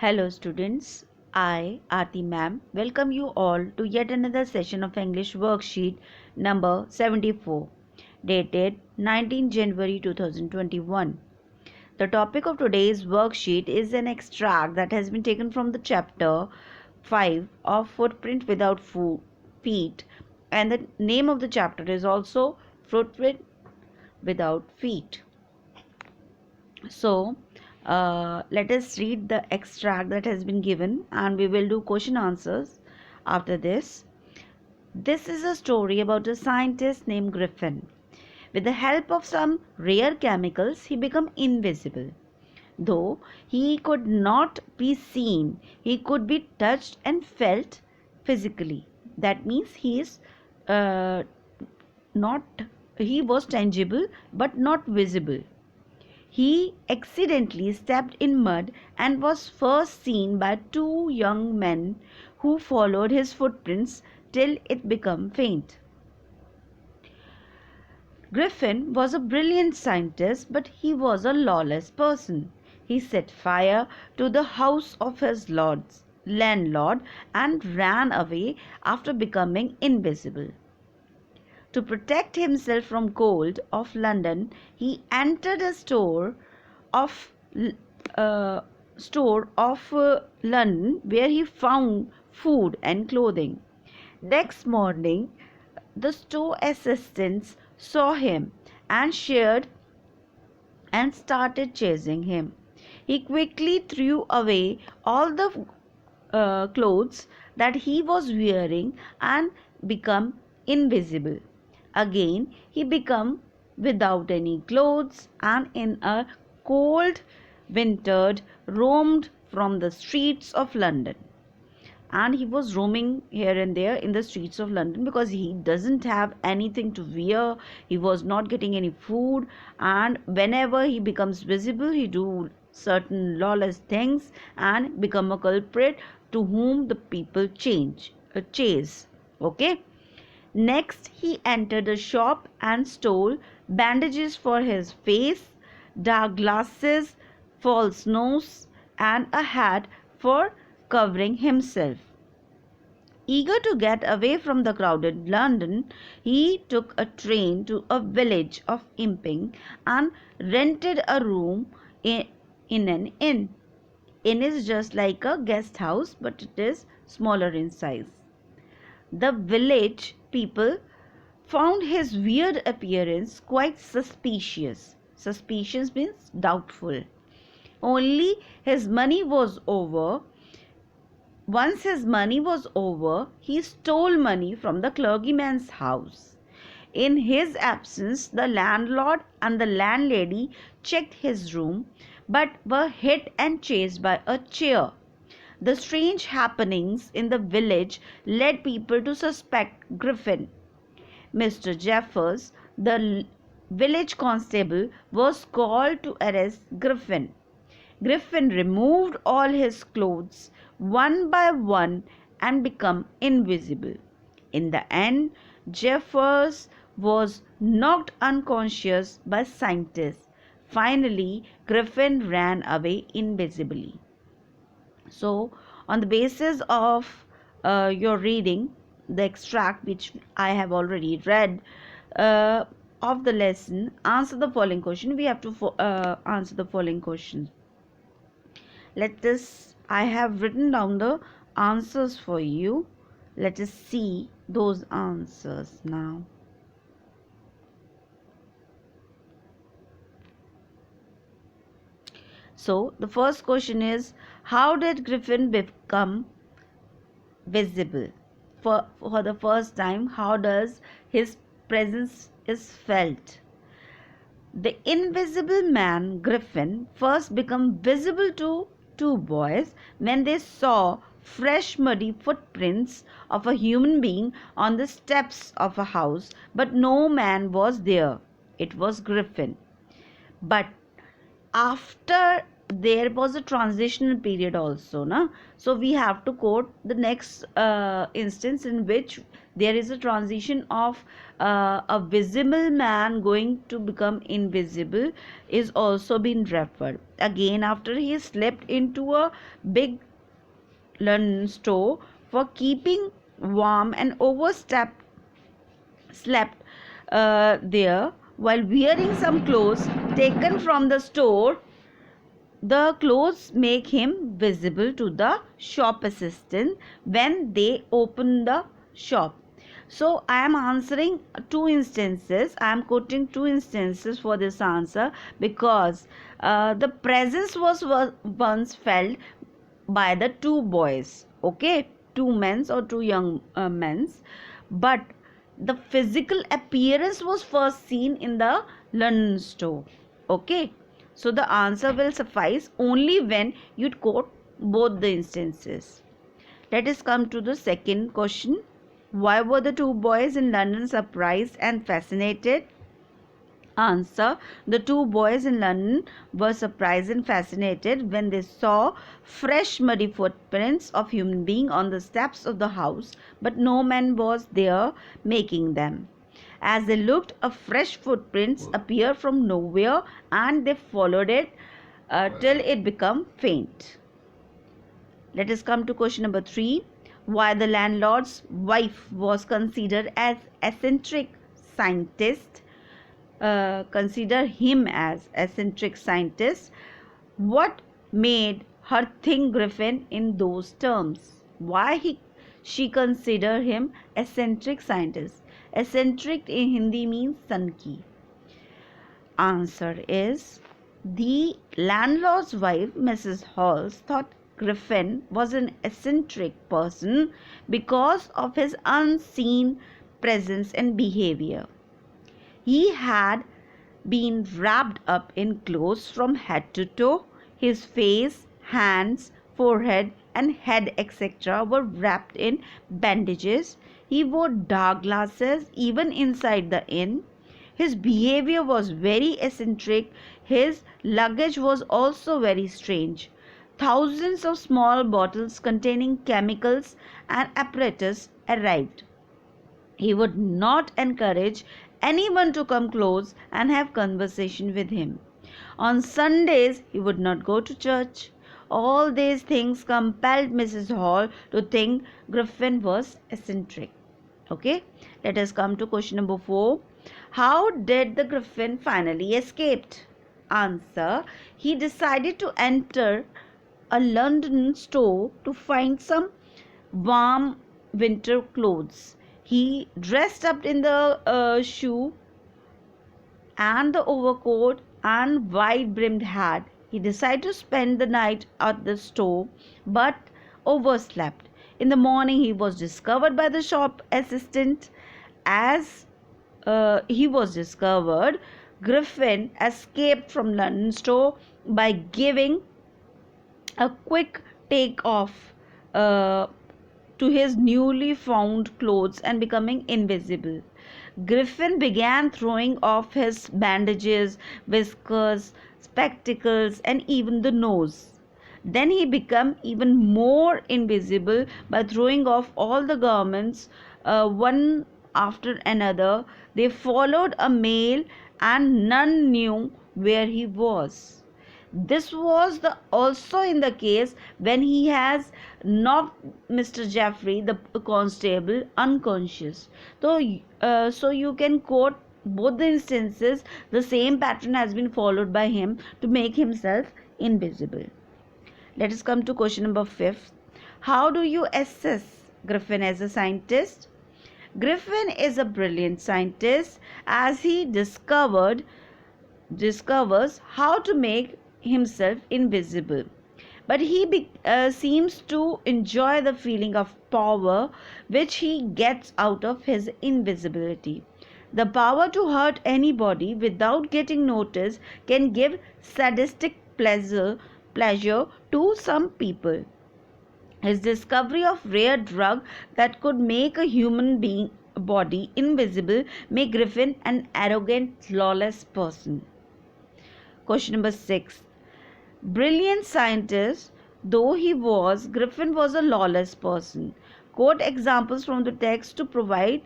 Hello students, I, Aarti ma'am, welcome you all to yet another session of English worksheet number 74, dated 19 January 2021. The topic of today's worksheet is an extract that has been taken from the chapter 5 of Footprint Without Feet, and the name of the chapter is also Footprint Without Feet. So, let us read the extract that has been given and we will do question answers after this. This is a story about a scientist named Griffin. With the help of some rare chemicals, he became invisible. Though he could not be seen, he could be touched and felt physically. That means uh, not he was tangible but not visible. He accidentally stepped in mud and was first seen by two young men who followed his footprints till it became faint. Griffin was a brilliant scientist, but he was a lawless person. He set fire to the house of his landlord and ran away after becoming invisible. To protect himself from cold of London, he entered a of uh, London where he found food and clothing. Next morning, the store assistants saw him and started chasing him. He quickly threw away all the clothes that he was wearing and became invisible. Again, he became without any clothes and in a cold winter roamed from the streets of London. And he was roaming here and there in the streets of London because he doesn't have anything to wear. He was not getting any food, and whenever he becomes visible, he do certain lawless things and become a culprit to whom the people chase. Okay. Next, he entered a shop and stole bandages for his face, dark glasses, false nose, and a hat for covering himself. Eager to get away from the crowded London, he took a train to a village of Imping and rented a room in an inn. Inn is just like a guest house, but it is smaller in size. The village people found his weird appearance quite suspicious. Suspicious means doubtful. Only his money was over. Once his money was over, he stole money from the clergyman's house. In his absence, the landlord and the landlady checked his room, but were hit and chased by a chair. The strange happenings in the village led people to suspect Griffin. Mr. Jeffers, the village constable, was called to arrest Griffin. Griffin removed all his clothes one by one and became invisible. In the end, Jeffers was knocked unconscious by scientists. Finally, Griffin ran away invisibly. So, on the basis of your reading, the extract which I have already read of the lesson, answer the following question. We have to answer the following questions. I have written down the answers for you. Let us see those answers now. So, the first question is, how did Griffin become visible? For the first time, how does his presence is felt? The invisible man Griffin first became visible to two boys when they saw fresh muddy footprints of a human being on the steps of a house, but no man was there. It was Griffin. But after there was a transitional period also, so we have to quote the next instance in which there is a transition of a visible man going to become invisible is also been referred. Again, after he slipped into a big London store for keeping warm and slept there while wearing some clothes taken from the store. The clothes make him visible to the shop assistant when they open the shop. So I am answering two instances. I am quoting two instances for this answer because the presence was once felt by the two boys. Okay, two men or two young men, but the physical appearance was first seen in the London store. Okay, so the answer will suffice only when you quote both the instances. Let us come to the second question. Why were the two boys in London surprised and fascinated? Answer. The two boys in London were surprised and fascinated when they saw fresh muddy footprints of human being on the steps of the house, but no man was there making them. As they looked, a fresh footprints appeared from nowhere, and they followed it till it became faint. Let us come to question number 3. Why the landlord's wife was considered as eccentric scientist? Consider him as eccentric scientist. What made her think Griffin in those terms? Why she consider him eccentric scientist? Eccentric in Hindi means sunki. Answer is the landlord's wife, Mrs. Halls, thought Griffin was an eccentric person because of his unseen presence and behavior. He had been wrapped up in clothes from head to toe. His face, hands, forehead, and head, etc., were wrapped in bandages. He wore dark glasses even inside the inn. His behavior was very eccentric. His luggage was also very strange. Thousands of small bottles containing chemicals and apparatus arrived. He would not encourage anyone to come close and have conversation with him. On Sundays, he would not go to church. All these things compelled Mrs. Hall to think Griffin was eccentric. Okay, let us come to question number 4. How did the Griffin finally escape? Answer. He decided to enter a London store to find some warm winter clothes. He dressed up in the shoe and the overcoat and wide brimmed hat. He decided to spend the night at the store but overslept. In the morning, he was discovered by the shop assistant. As he was discovered, Griffin escaped from London store by giving a quick take off to his newly found clothes and becoming invisible. Griffin began throwing off his bandages, whiskers, spectacles, and even the nose. Then he became even more invisible by throwing off all the garments one after another. They followed a male, and none knew where he was. This was also in the case when he has knocked Mr. Jeffrey, the constable, unconscious. So you can quote both the instances. The same pattern has been followed by him to make himself invisible. Let us come to question number 5. How do you assess Griffin as a scientist? Griffin is a brilliant scientist as he discovers how to make himself invisible, but he seems to enjoy the feeling of power which he gets out of his invisibility. The power to hurt anybody without getting noticed can give sadistic pleasure to some people. His discovery of rare drug that could make a human being body invisible made Griffin an arrogant, lawless person. Question number 6. Brilliant scientist though he was, Griffin was a lawless person. Quote examples from the text to provide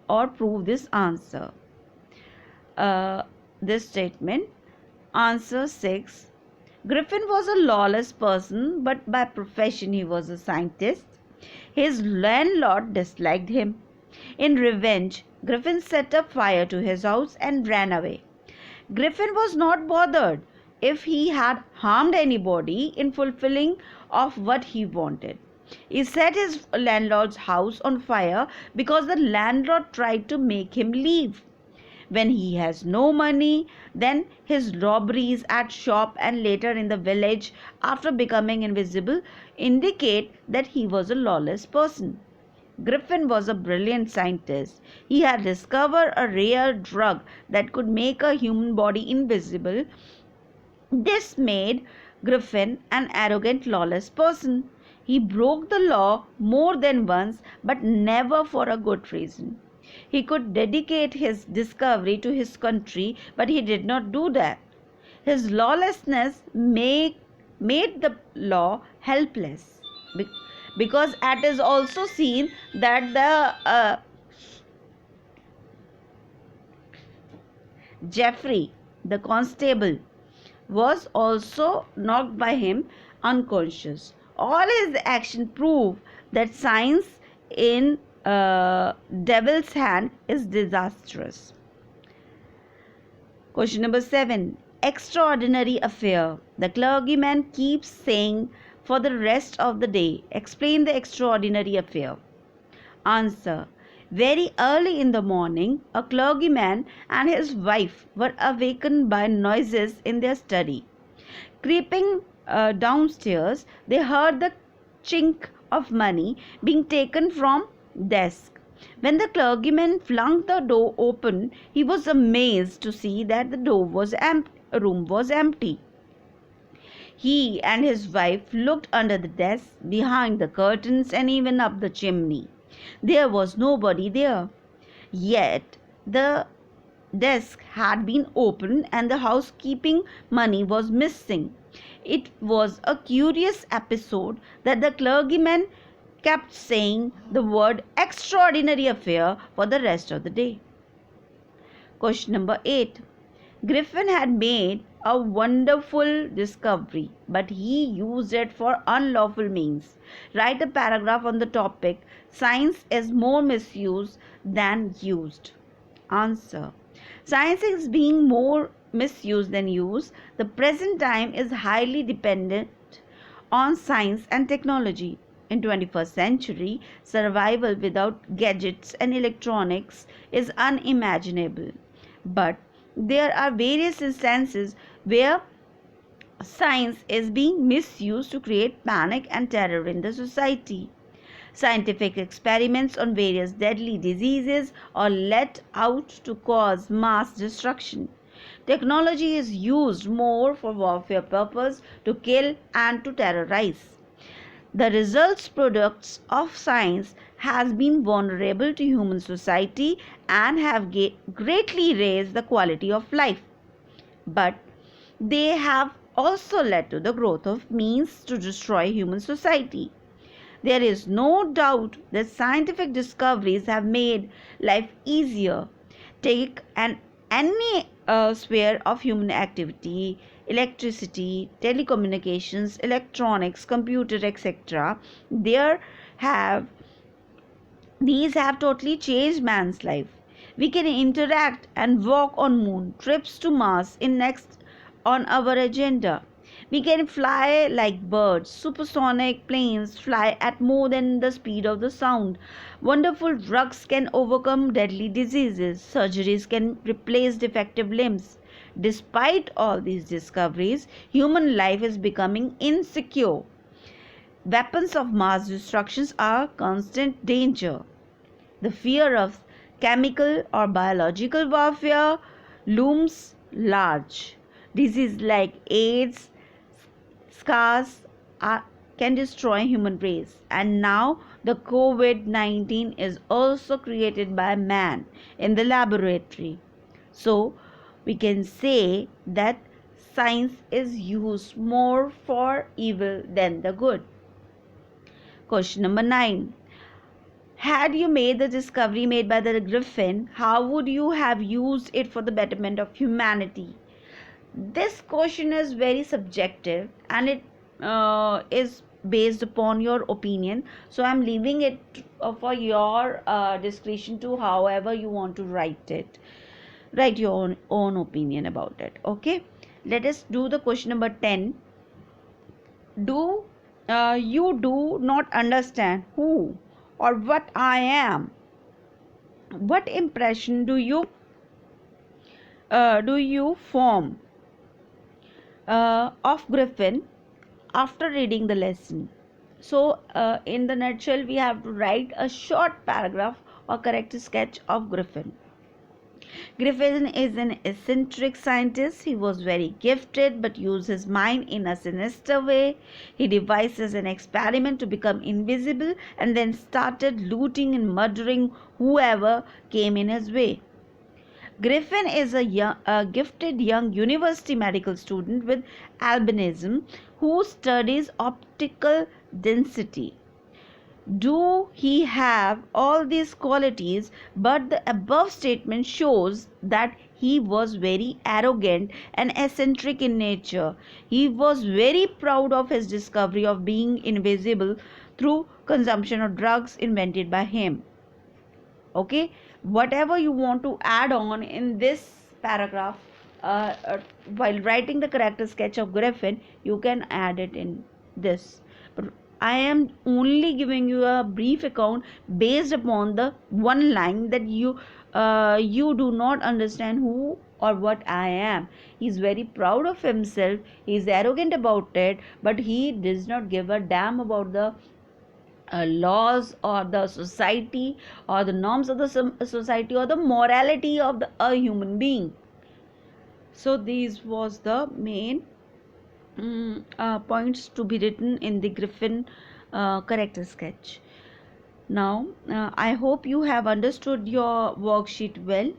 or prove this answer. This statement. Answer 6. Griffin was a lawless person, but by profession he was a scientist. His landlord disliked him. In revenge, Griffin set up fire to his house and ran away. Griffin was not bothered if he had harmed anybody in fulfilling of what he wanted. He set his landlord's house on fire because the landlord tried to make him leave. When he has no money, then his robberies at shop and later in the village after becoming invisible indicate that he was a lawless person. Griffin was a brilliant scientist. He had discovered a rare drug that could make a human body invisible. This made Griffin an arrogant, lawless person. He broke the law more than once, but never for a good reason. He could dedicate his discovery to his country, but he did not do that. His lawlessness made the law helpless, because it is also seen that the Jeffrey, the constable, was also knocked by him unconscious. All his action prove that science in devil's hand is disastrous. Question number 7. Extraordinary affair. The clergyman keeps saying for the rest of the day. Explain the extraordinary affair. Answer. Very early in the morning, a clergyman and his wife were awakened by noises in their study. Creeping downstairs, they heard the chink of money being taken from desk. When the clergyman flung the door open, he was amazed to see that the room was empty. He and his wife looked under the desk, behind the curtains, and even up the chimney. There was nobody there. Yet the desk had been opened and the housekeeping money was missing. It was a curious episode that the clergyman kept saying the word extraordinary affair for the rest of the day. Question number 8. Griffin had made a wonderful discovery, but he used it for unlawful means. Write a paragraph on the topic, science is more misused than used. Answer. Science is being more misused than used. The present time is highly dependent on science and technology. In 21st century, survival without gadgets and electronics is unimaginable. But there are various instances where science is being misused to create panic and terror in the society. Scientific experiments on various deadly diseases are let out to cause mass destruction. Technology is used more for warfare purpose, to kill and to terrorize. The results products of science has been vulnerable to human society and have greatly raised the quality of life. But they have also led to the growth of means to destroy human society. There is no doubt that scientific discoveries have made life easier. Take any sphere of human activity, electricity, telecommunications, electronics, computer, etc. These have totally changed man's life. We can interact and walk on moon, trips to Mars in next on our agenda. We can fly like birds. Supersonic planes fly at more than the speed of the sound. Wonderful drugs can overcome deadly diseases. Surgeries can replace defective limbs. Despite all these discoveries, human life is becoming insecure. Weapons of mass destruction are constant danger. The fear of chemical or biological warfare looms large. Diseases like AIDS, SARS can destroy human race, and now the COVID-19 is also created by man in the laboratory. So we can say that science is used more for evil than the good. Question number 9. Had you made the discovery made by the Griffin, how would you have used it for the betterment of humanity? This question is very subjective, and it is based upon your opinion. So I'm leaving it for your discretion to however you want to write it. Write your own opinion about it. Okay, let us do the question number 10. Do you do not understand who or what I am? What impression do you form of Griffin after reading the lesson? So, in the nutshell, we have to write a short paragraph or character sketch of Griffin. Griffin is an eccentric scientist. He was very gifted but used his mind in a sinister way. He devises an experiment to become invisible and then started looting and murdering whoever came in his way. Griffin is a gifted young university medical student with albinism who studies optical density. Do he have all these qualities? But the above statement shows that he was very arrogant and eccentric in nature. He was very proud of his discovery of being invisible through consumption of drugs invented by him. Okay, whatever you want to add on in this paragraph, while writing the character sketch of Griffin, you can add it in this. But I am only giving you a brief account based upon the one line that you do not understand who or what I am. He is very proud of himself. He is arrogant about it, but he does not give a damn about the laws or the society or the norms of the society or the morality of a human being. So these was the main points to be written in the Griffin character sketch. Now I hope you have understood your worksheet well.